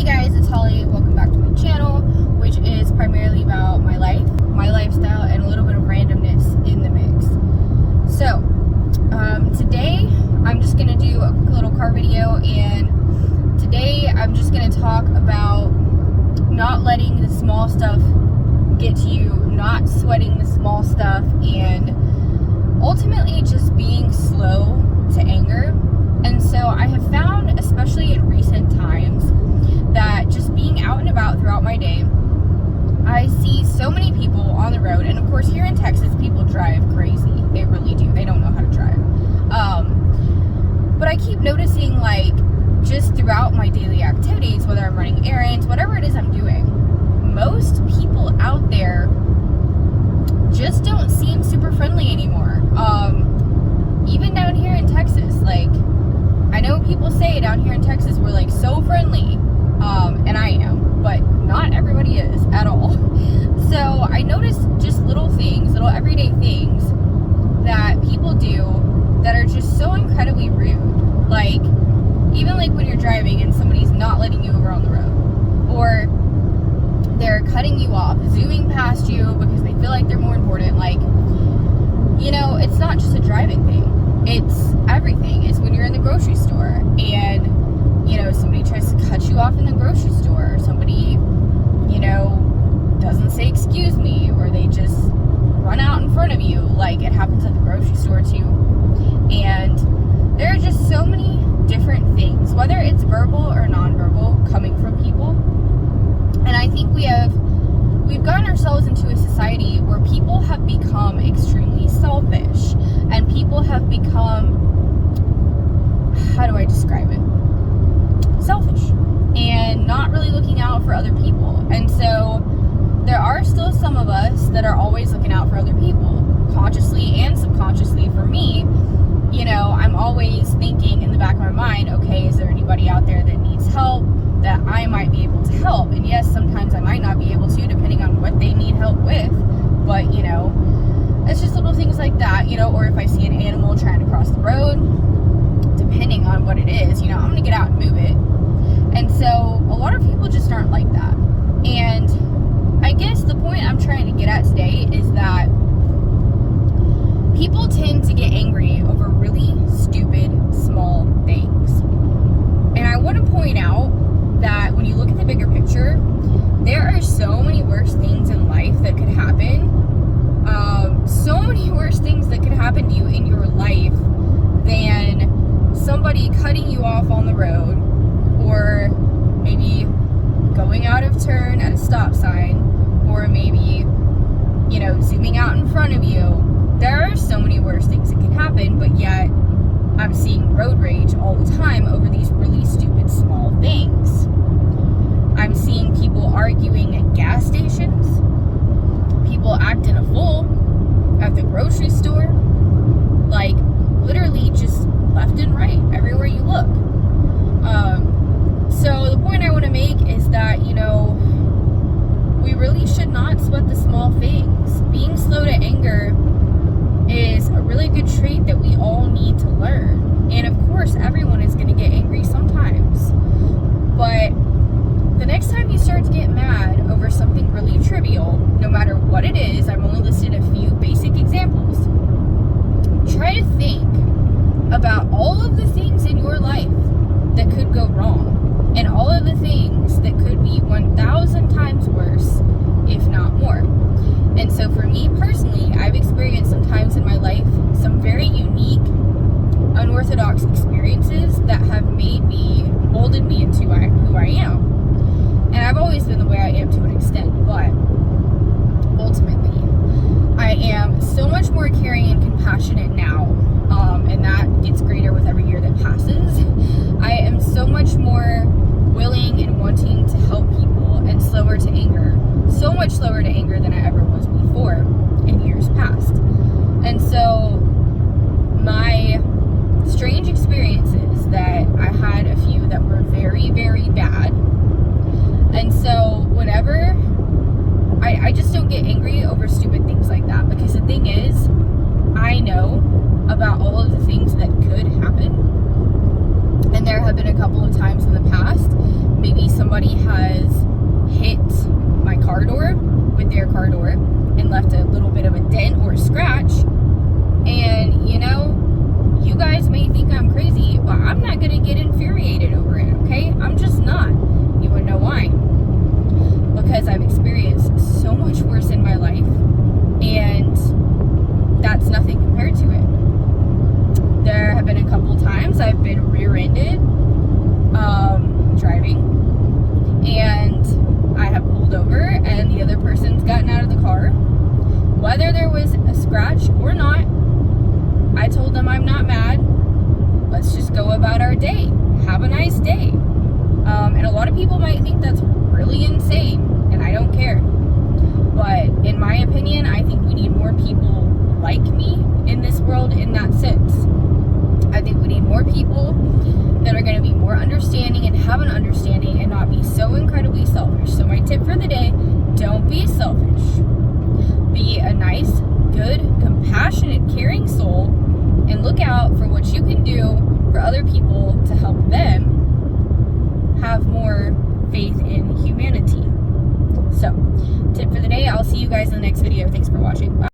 Hey guys, it's Holly. Welcome back to my channel, which is primarily about my life, my lifestyle, and a little bit of randomness in the mix. So, today I'm just going to do a quick little car video, and today I'm just going to talk about not letting the small stuff get to you, not sweating the small stuff, and ultimately just being slow to anger. And so I have found, especially in recent times, that just being out and about throughout my day, I see so many people on the road, and of course here in Texas, people drive crazy. They really do. They don't know how to drive. But I keep noticing, like, just throughout my daily activities, whether I'm running errands, whatever it is I'm doing, most people out there just don't seem super friendly anymore. Even down here in Texas, like, I know people say down here in Texas we're like so friendly, and I am, but not everybody is at all. So I noticed just little things, little everyday things that people do that are just so incredibly rude. Like, even like when you're driving and somebody's not letting you over on the road, or they're cutting you off, zooming past you because they feel like they're more important. Like, you know, it's not just a driving thing. It's everything. It's when you're in the grocery store and, you know, somebody tries to cut you off in the grocery store, or somebody, you know, doesn't say excuse me, or they just run out in front of you. Like, it happens at the grocery store too. And there are just so many different things, whether it's verbal or nonverbal, coming from people. And I think we've gotten ourselves into a society where people have become extremely selfish, and people have become, how do I describe it? Selfish, and not really looking out for other people. And so there are still some of us that are always looking out for other people, consciously and subconsciously. For me, you know, I'm always thinking in the back of my mind, okay, is there anybody out there that needs help that I might be able to help? And yes, sometimes I might not be able to, depending on what they need help with, but, you know, it's just little things like that, you know. Or if I see an animal trying to cross the road, depending on what it is, you know, I'm gonna get out and move it. And so a lot of people just aren't like that. And I guess the point I'm trying to get at today is that people tend to get angry over really stupid, small things. And I want to point out that when you look at the bigger picture, there are so many worse things in life that could happen. So many worse things that could happen to you in your life than somebody cutting you off on the road, or maybe going out of turn at a stop sign, or maybe, you know, zooming out in front of you. There are so many worse things that can happen, but yet I'm seeing road rage all the time over these really stupid small things. I'm seeing people arguing at gas stations, people acting a fool at the grocery store, like literally just left and right, everywhere you look. So the point I want to make is that, you know, we really should not sweat the small things. Being slow to anger is a really good trait that we all need to learn. And of course, everyone is going to get angry sometimes. But the next time you start to get mad over something really trivial, no matter what it is, I've only listed a few basic examples. Try to think about all of the things in your life that could go wrong, and all of the things that could be 1,000 times worse, if not more. And so for me personally, I've experienced sometimes in my life some very unique, unorthodox experiences that have molded me into who I am. And I've always been the way I am to an extent, but ultimately, I am so much more caring and compassionate now, and that gets greater with every year that passes. I am so much more willing and wanting to help people, and slower to anger, so much slower to anger than I ever was before in years past. And so my strange experiences that I had, a few that were very, very bad. And so whenever I just don't get angry over stupid things like that, because the thing is, I know about all of the things that could happen. And there have been a couple of times in the past, maybe somebody car. Whether there was a scratch or not, I told them I'm not mad. Let's just go about our day. Have a nice day. And a lot of people might think that's really insane, and I don't care. But in my opinion, I think we need more people like me in this world in that sense. I think we need more people that are going to be more understanding and have an understanding and not be so incredibly selfish. So my tip for the day, don't be selfish. Be a nice, good, compassionate, caring soul, and look out for what you can do for other people to help them have more faith in humanity. So, tip for the day, I'll see you guys in the next video. Thanks for watching. Bye.